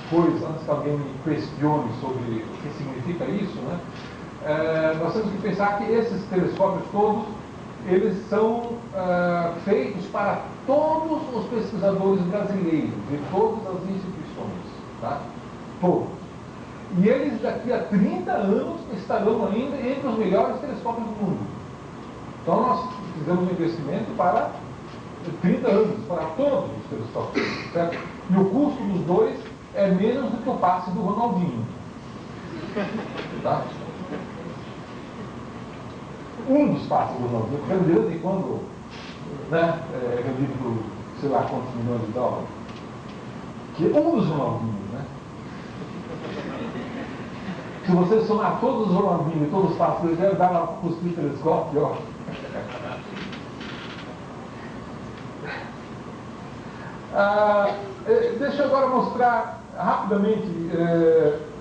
coisas antes que alguém me questione sobre o que significa isso, né? Nós temos que pensar que esses telescópios todos, eles são feitos para todos os pesquisadores brasileiros, de todas as instituições, tá? Todos. E eles daqui a 30 anos estarão ainda entre os melhores telescópios do mundo. Então nós fizemos um investimento para 30 anos, para todos os telescópios, certo? E o custo dos 2 é menos do que o passe do Ronaldinho. Tá? Um dos passes do Ronaldinho, porque de vez em quando, né, é vendido por sei lá quantos milhões de dólares. Que um dos Ronaldinhos, né? Se você somar todos os Ronaldinhos e todos os passes, eles devem dar para construir telescópio, ó. Deixa eu agora mostrar rapidamente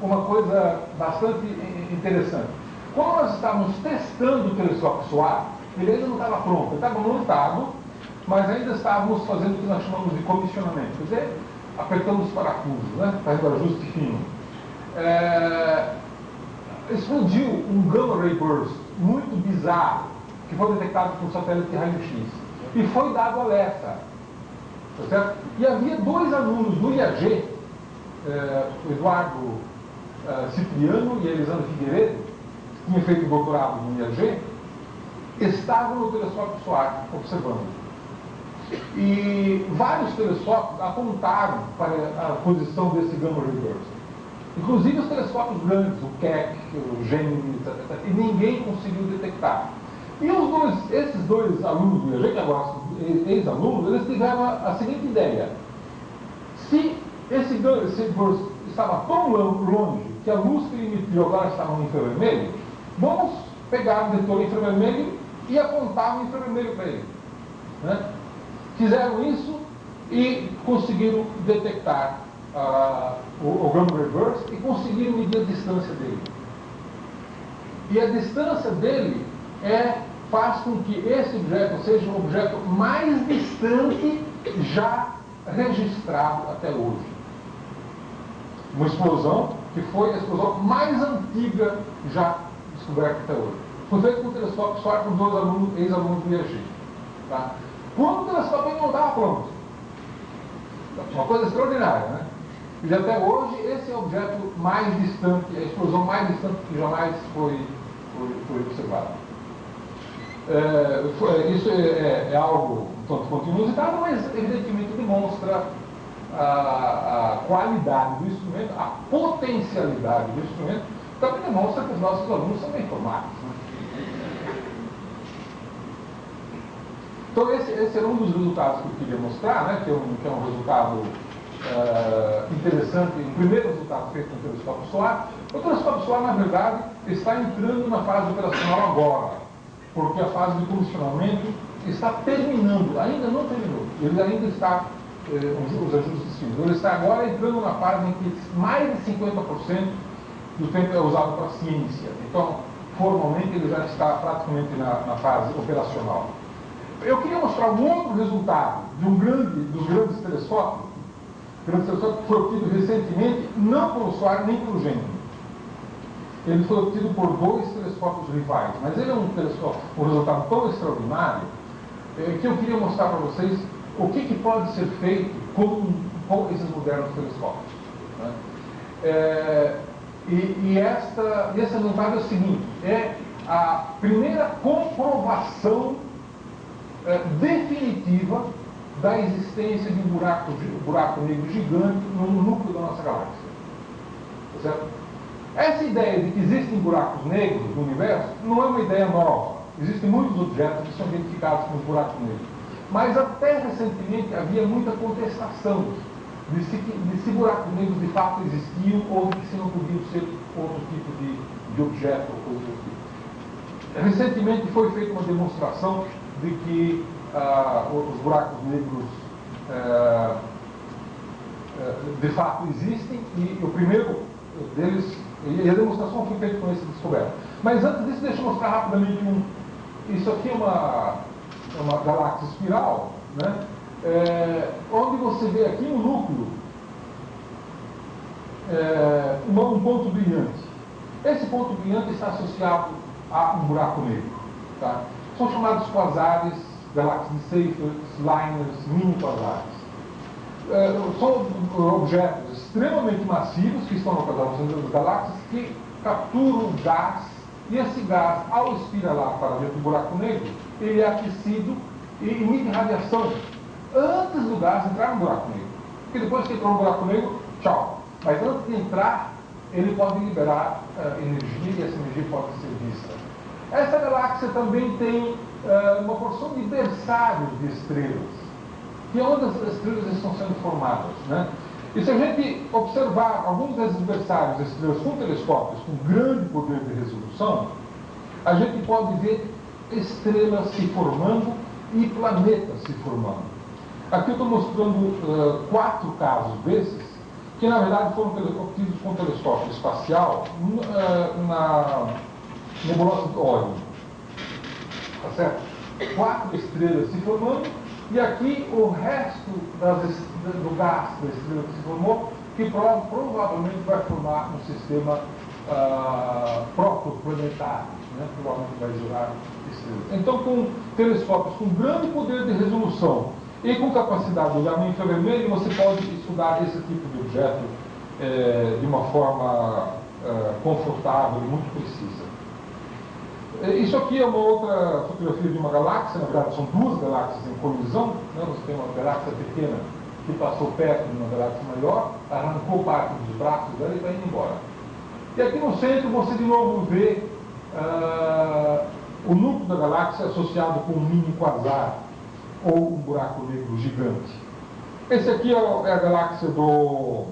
uma coisa bastante interessante. Quando nós estávamos testando o telescópio solar, ele ainda não estava pronto, ele estava montado, mas ainda estávamos fazendo o que nós chamamos de comissionamento, quer dizer, apertando os parafusos, né? Fazendo ajuste fino. Explodiu um gamma ray burst muito bizarro, que foi detectado por um satélite de raio-x, e foi dado alerta. Tá certo? E havia 2 alunos do IAG, o Eduardo Cipriano e a Elisandra Figueiredo, que tinham feito doutorado no IAG, estavam no telescópio solar observando. E vários telescópios apontaram para a posição desse gamma ray burst. Inclusive os telescópios grandes, o Keck, o Gemini, etc. E ninguém conseguiu detectar. E esses 2 alunos do IAG, que agora são ex-alunos, eles tiveram a seguinte ideia: se esse burst estava tão longe que a luz que ele emitiu agora estava no infravermelho, Vamos pegar um detetor infravermelho e apontar um infravermelho para ele. Né? Fizeram isso e conseguiram detectar o gamma reverse e conseguiram medir a distância dele. E a distância dele faz com que esse objeto seja o objeto mais distante já registrado até hoje. Uma explosão que foi a explosão mais antiga já descoberta até hoje. Foi feito com o telescópio SOAR com 2 ex-alunos do IAG. Tá? Quando o telescópio ainda não estava pronto. Uma coisa extraordinária, né? E até hoje, esse é o objeto mais distante, a explosão mais distante que jamais foi observada. Isso é algo um tanto quanto inusitado, mas evidentemente demonstra a qualidade do instrumento, a potencialidade do instrumento, também demonstra que os nossos alunos são bem formados. Né? Então esse era um dos resultados que eu queria mostrar, né, que é um resultado interessante, o primeiro resultado feito no telescópio SOAR. O telescópio SOAR, na verdade, está entrando na fase operacional agora, porque a fase de comissionamento está terminando, ainda não terminou, ele ainda está, os ajustes finos, ele está agora entrando na fase em que mais de 50% do tempo é usado para a ciência. Então, formalmente, ele já está praticamente na fase operacional. Eu queria mostrar um outro resultado dos grandes telescópios, que foi obtido recentemente, não pelo SOAR nem pelo Gemini. Ele foi obtido por 2 telescópios rivais, mas ele é um resultado tão extraordinário que eu queria mostrar para vocês o que pode ser feito com esses modernos telescópios. Né? Esse resultado é o seguinte: é a primeira comprovação definitiva da existência de um buraco negro gigante no núcleo da nossa galáxia. Tá certo? Essa ideia de que existem buracos negros no universo não é uma ideia nova. Existem muitos objetos que são identificados como buracos negros. Mas até recentemente havia muita contestação de se buracos negros de fato existiam ou de se não podiam ser outro tipo de objeto ou coisa do tipo. Recentemente foi feita uma demonstração de que os buracos negros de fato existem, e o primeiro deles, e a demonstração foi feita com essa descoberta. Mas antes disso, deixa eu mostrar rapidamente isso aqui é uma galáxia espiral, né? Onde você vê aqui no núcleo um ponto brilhante. Esse ponto brilhante está associado a um buraco negro. Tá? São chamados quasares, galáxias de Seyfert, Liners, mini-quasares. São objetos extremamente massivos que estão localizados no centro das galáxias, que capturam gás, e esse gás, ao espiralar para dentro do buraco negro, ele é aquecido e emite radiação antes do gás entrar no buraco negro. Porque depois que entrou no buraco negro, tchau. Mas antes de entrar, ele pode liberar energia, e essa energia pode ser vista. Essa galáxia também tem uma porção de berçários de estrelas, que é onde as estrelas estão sendo formadas. Né? E se a gente observar alguns desses berçários de estrelas com telescópios com grande poder de resolução, a gente pode ver estrelas se formando e planetas se formando. Aqui eu estou mostrando 4 casos desses, que na verdade foram obtidos com telescópio espacial na nebulosa de Órion. Tá certo? 4 estrelas se formando, e aqui o resto do gás da estrela que se formou, que provavelmente vai formar um sistema protoplanetário, né? Provavelmente vai gerar estrelas. Então, com telescópios com grande poder de resolução e com capacidade de olhar no infravermelho, você pode estudar esse tipo de objeto de uma forma confortável e muito precisa. Isso aqui é uma outra fotografia de uma galáxia, na verdade são 2 galáxias em colisão, né? Você tem uma galáxia pequena que passou perto de uma galáxia maior, arrancou parte dos braços dela e está indo embora. E aqui no centro você de novo vê o núcleo da galáxia associado com um mini quasar ou um buraco negro gigante. Esse aqui é a galáxia do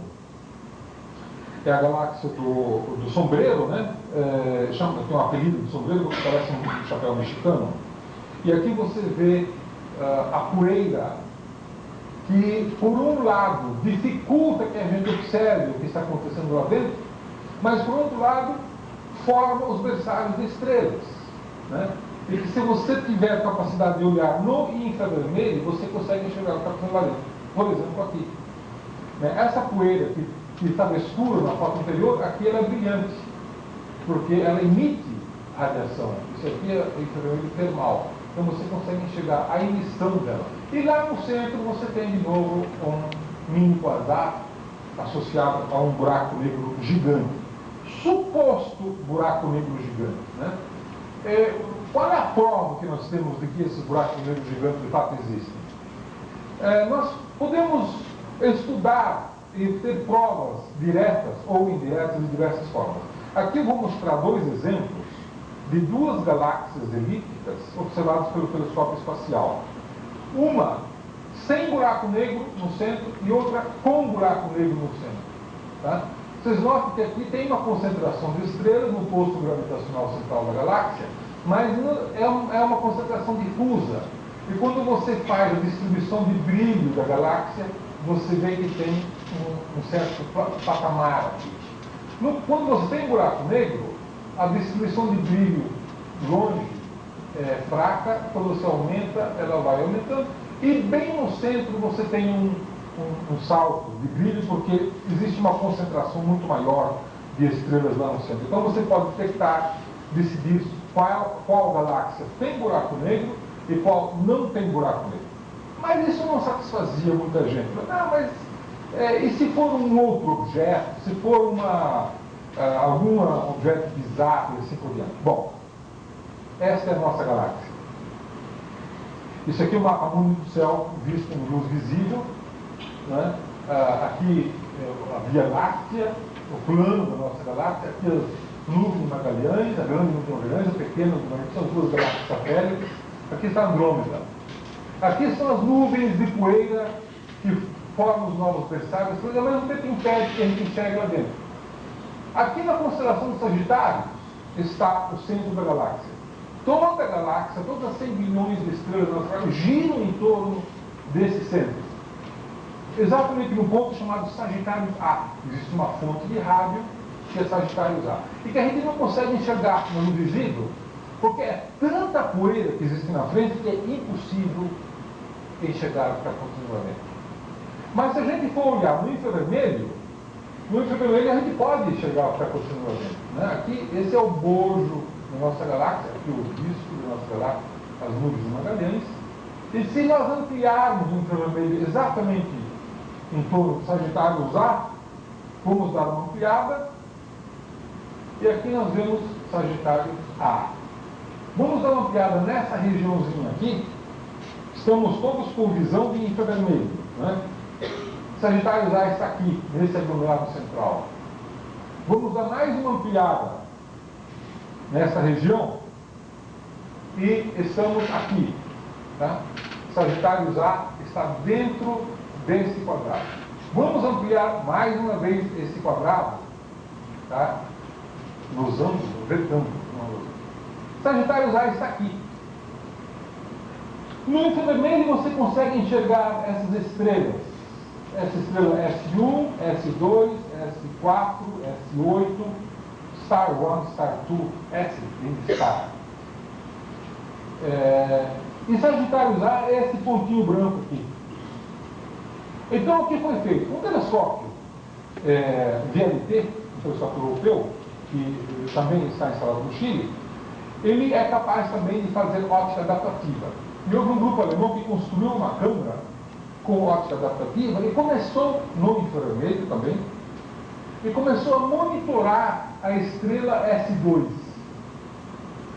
sombreiro, né? tem um apelido de sombreiro porque parece um chapéu mexicano. E aqui você vê a poeira que, por um lado, dificulta que a gente observe o que está acontecendo lá dentro, mas, por outro lado, forma os berçários de estrelas, né? E que, se você tiver capacidade de olhar no infravermelho, você consegue enxergar o que está acontecendo lá dentro. Por exemplo, aqui. Essa poeira que estava escura na foto anterior, aqui ela é brilhante, porque ela emite radiação. Isso aqui é o infravermelho termal. Então você consegue enxergar a emissão dela. E lá no centro você tem de novo um mini quadrado associado a um buraco negro gigante. Suposto buraco negro gigante, né? Qual é a prova que nós temos de que esses buracos negros gigantes de fato existem? Nós podemos estudar e ter provas diretas ou indiretas de diversas formas. Aqui eu vou mostrar dois exemplos de duas galáxias elípticas observadas pelo telescópio espacial. Uma sem buraco negro no centro e outra com buraco negro no centro. Tá? Vocês notam que aqui tem uma concentração de estrelas no posto gravitacional central da galáxia, mas é uma concentração difusa. E quando você faz a distribuição de brilho da galáxia, você vê que tem um certo patamar aqui. Quando você tem buraco negro, a distribuição de brilho longe é fraca. Quando você aumenta, ela vai aumentando. E bem no centro você tem um salto de brilho, porque existe uma concentração muito maior de estrelas lá no centro. Então você pode detectar, decidir qual galáxia tem buraco negro e qual não tem buraco negro. Mas isso não satisfazia muita gente. Não, mas e se for um outro objeto, se for algum objeto bizarro e assim por diante? Bom, esta é a nossa galáxia. Isso aqui é uma amônia do céu vista em luz visível, né? Aqui a Via Láctea, o plano da nossa galáxia. Aqui as nuvens de Magalhães, a grande nuvem de Magalhães, a pequena nuvem de Magalhães, são duas galáxias satélites. Aqui está Andrômeda. Aqui são as nuvens de poeira que formam os novos berçários, mas ao mesmo tempo impede que a gente enxergue lá dentro. Aqui na constelação do Sagitário está o centro da galáxia. Toda a galáxia, todas as 100 bilhões de estrelas naturais giram em torno desse centro. Exatamente num ponto chamado Sagitário A. Existe uma fonte de rádio que é Sagitário A. E que a gente não consegue enxergar na luz visível, porque é tanta poeira que existe na frente que é impossível enxergar o que está acontecendo lá dentro. Mas se a gente for olhar no infravermelho a gente pode enxergar o que está acontecendo lá dentro, né? Aqui, esse é o bojo da nossa galáxia, aqui o disco da nossa galáxia, as nuvens de Magalhães. E se nós ampliarmos o infravermelho exatamente em torno do Sagitário A, vamos dar uma ampliada, e aqui nós vemos Sagitário A. Vamos dar uma ampliada nessa regiãozinha aqui. Estamos todos com visão de infravermelho, né? Sagitário A está aqui, nesse aglomerado central. Vamos dar mais uma ampliada nessa região e estamos aqui. Tá? Sagitário A está dentro desse quadrado. Vamos ampliar mais uma vez esse quadrado, tá? Nos ângulos, retângulos. Sagitário A está aqui. No infravermelho você consegue enxergar essas estrelas. Essa estrela S1, S2, S4, S8, Star 1, Star 2, S de Star. E Sagitário A é esse pontinho branco aqui. Então o que foi feito? Um telescópio VLT, um telescópio europeu, que também está instalado no Chile, ele é capaz também de fazer óptica adaptativa. E houve um grupo alemão que construiu uma câmera com óptica adaptativa e começou, no infravermelho também, e começou a monitorar a estrela S2,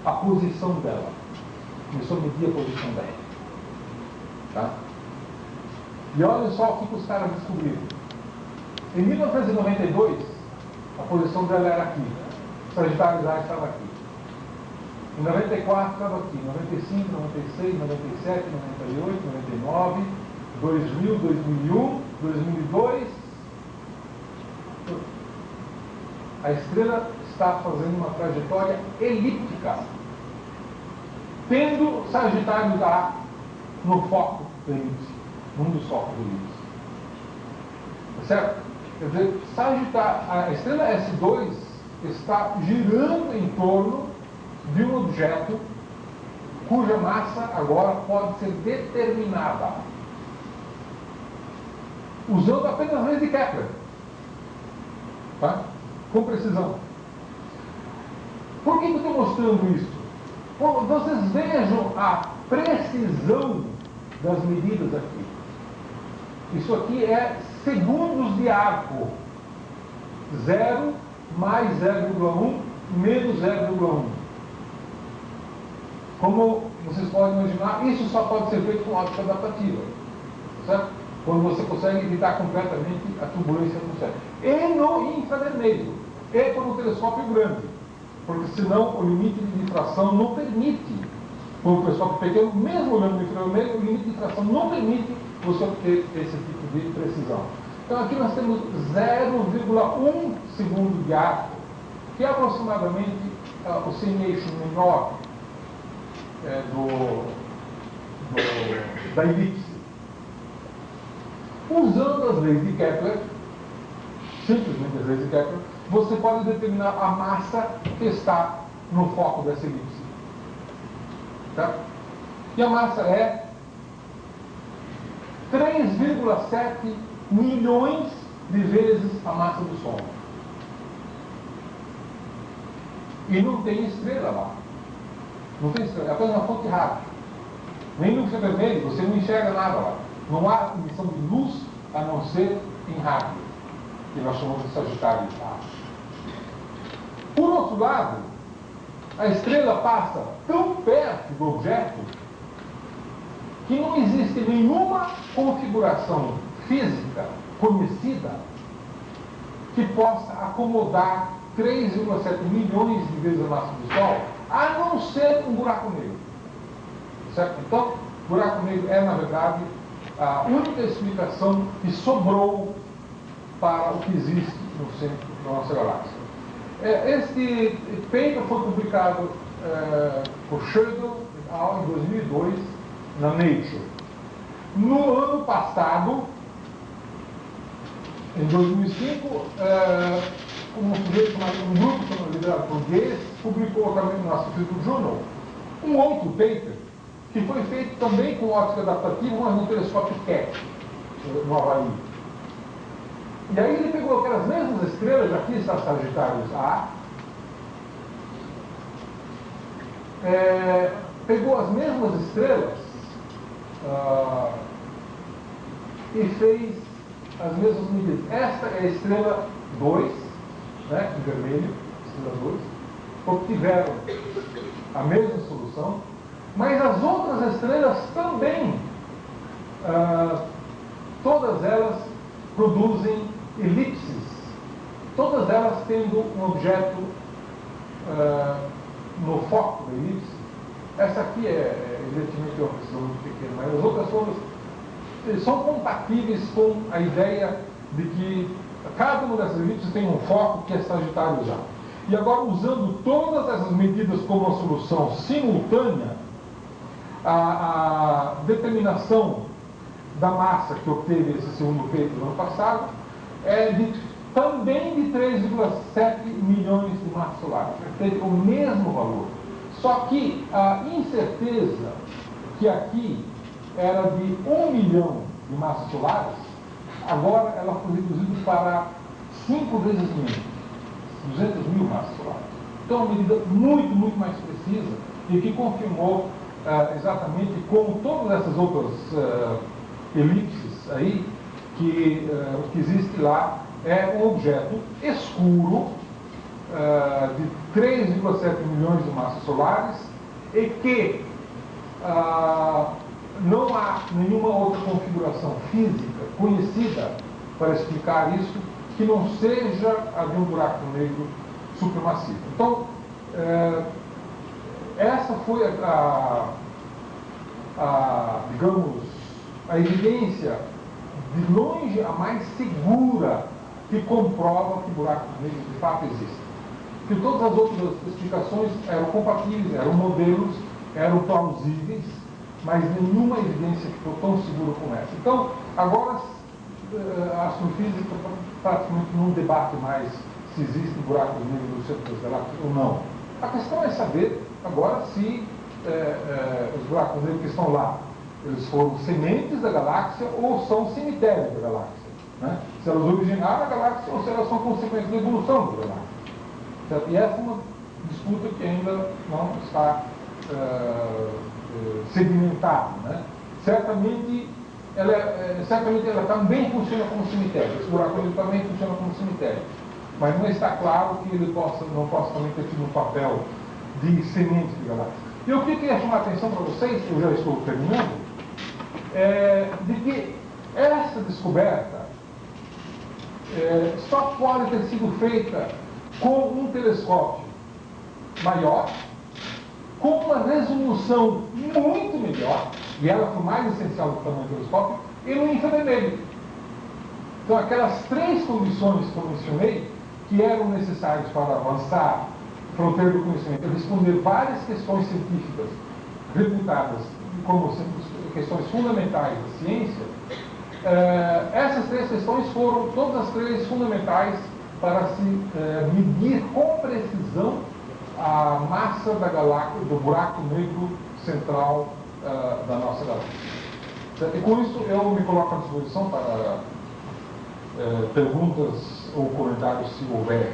a posição dela. Começou a medir a posição dela. Tá? E olha só o que os caras descobriram. Em 1992, a posição dela era aqui. Sagitário A estava aqui. Em 94 estava aqui. 95, 96, 97, 98, 99, 2000, 2001, 2002. A estrela está fazendo uma trajetória elíptica, tendo Sagitário A no foco da elipse, num dos focos da elipse. Tá certo? Quer dizer, a estrela S2 está girando em torno de um objeto cuja massa agora pode ser determinada usando apenas as leis de Kepler, tá? Com precisão. Por que eu estou mostrando isso? Vocês vejam a precisão das medidas aqui. Isso aqui é segundos de arco. 0 mais 0,1 menos 0,1. Como vocês podem imaginar, isso só pode ser feito com ótica adaptativa, certo? Quando você consegue evitar completamente a turbulência atmosférica. E no infravermelho, e por um telescópio grande, porque senão o limite de difração não permite, com um telescópio pequeno, mesmo olhando no infravermelho, o limite de difração não permite você obter esse tipo de precisão. Então aqui nós temos 0,1 segundo de arco, que é aproximadamente o semeixo menor da elipse. Usando as leis de Kepler, simplesmente as leis de Kepler, você pode determinar a massa que está no foco dessa elipse. Tá? E a massa é 3,7 milhões de vezes a massa do Sol. E não tem estrela lá. Não tem estrela, é apenas uma fonte rápida. Nem no infravermelho, você não enxerga nada lá. Não há emissão de luz a não ser em rádio, que nós chamamos de Sagitário A. Por outro lado, a estrela passa tão perto do objeto que não existe nenhuma configuração física conhecida que possa acomodar 3,7 milhões de vezes a massa do Sol, a não ser um buraco negro. Certo? Então, buraco negro é, na verdade, a única explicação que sobrou para o que existe no centro da nossa galáxia. Este paper foi publicado por Schödel em 2002 na Nature. No ano passado, em 2005, um grupo liderado por Gates publicou também no nosso Physical Journal um outro paper que foi feito também com ótica adaptativa, mas no telescópio Keck, no Havaí. E aí ele pegou aquelas mesmas estrelas, aqui está Sagitário A, pegou as mesmas estrelas e fez as mesmas medidas. Esta é a estrela 2, né, em vermelho, estrela 2, obtiveram a mesma solução, mas as outras estrelas também, todas elas produzem elipses, todas elas tendo um objeto no foco da elipse. Essa aqui evidentemente uma precisão muito pequena, mas as outras todas são compatíveis com a ideia de que cada uma dessas elipses tem um foco que é Sagitário A. E agora, usando todas essas medidas como uma solução simultânea, a determinação da massa que obteve esse segundo peito no ano passado é também de 3,7 milhões de massas solares. Teve o mesmo valor. Só que a incerteza que aqui era de 1 milhão de massas solares, agora ela foi reduzida para 5 vezes menos, 200 mil massas solares. Então, é uma medida muito, muito mais precisa e que confirmou exatamente como todas essas outras elipses aí, que o que existe lá é um objeto escuro de 3,7 milhões de massas solares e que não há nenhuma outra configuração física conhecida para explicar isso que não seja a de um buraco negro supermassivo. Então, essa foi digamos, a evidência de longe a mais segura que comprova que buracos negros de fato existem. que todas as outras explicações eram compatíveis, eram modelos, eram plausíveis, mas nenhuma evidência ficou tão segura como essa. Então, agora a astrofísica praticamente não debate mais se existem buracos negros no centro das galáxias ou não. A questão é saber agora se os buracos negros que estão lá, eles foram sementes da galáxia ou são cemitérios da galáxia. Né? Se elas originaram a galáxia ou se elas são consequências da evolução da galáxia. Certo? E essa é uma disputa que ainda não está sedimentada. Né? Certamente ela também funciona como cemitério. Esse buraco negro também funciona como cemitério. Mas não está claro que ele não possa também ter tido um papel de semente de galáxia. E eu queria chamar a atenção para vocês, eu já estou terminando, de que essa descoberta só pode ter sido feita com um telescópio maior, com uma resolução muito melhor, e ela foi mais essencial do tamanho do telescópio, e no infravermelho. Então, aquelas três condições que eu mencionei, que eram necessárias para avançar a fronteira do conhecimento, responder várias questões científicas reputadas como questões fundamentais da ciência, essas três questões foram todas as três fundamentais para se medir com precisão a massa da galáxia, do buraco negro central da nossa galáxia. E com isso eu me coloco à disposição para perguntas ou comentários, se houver.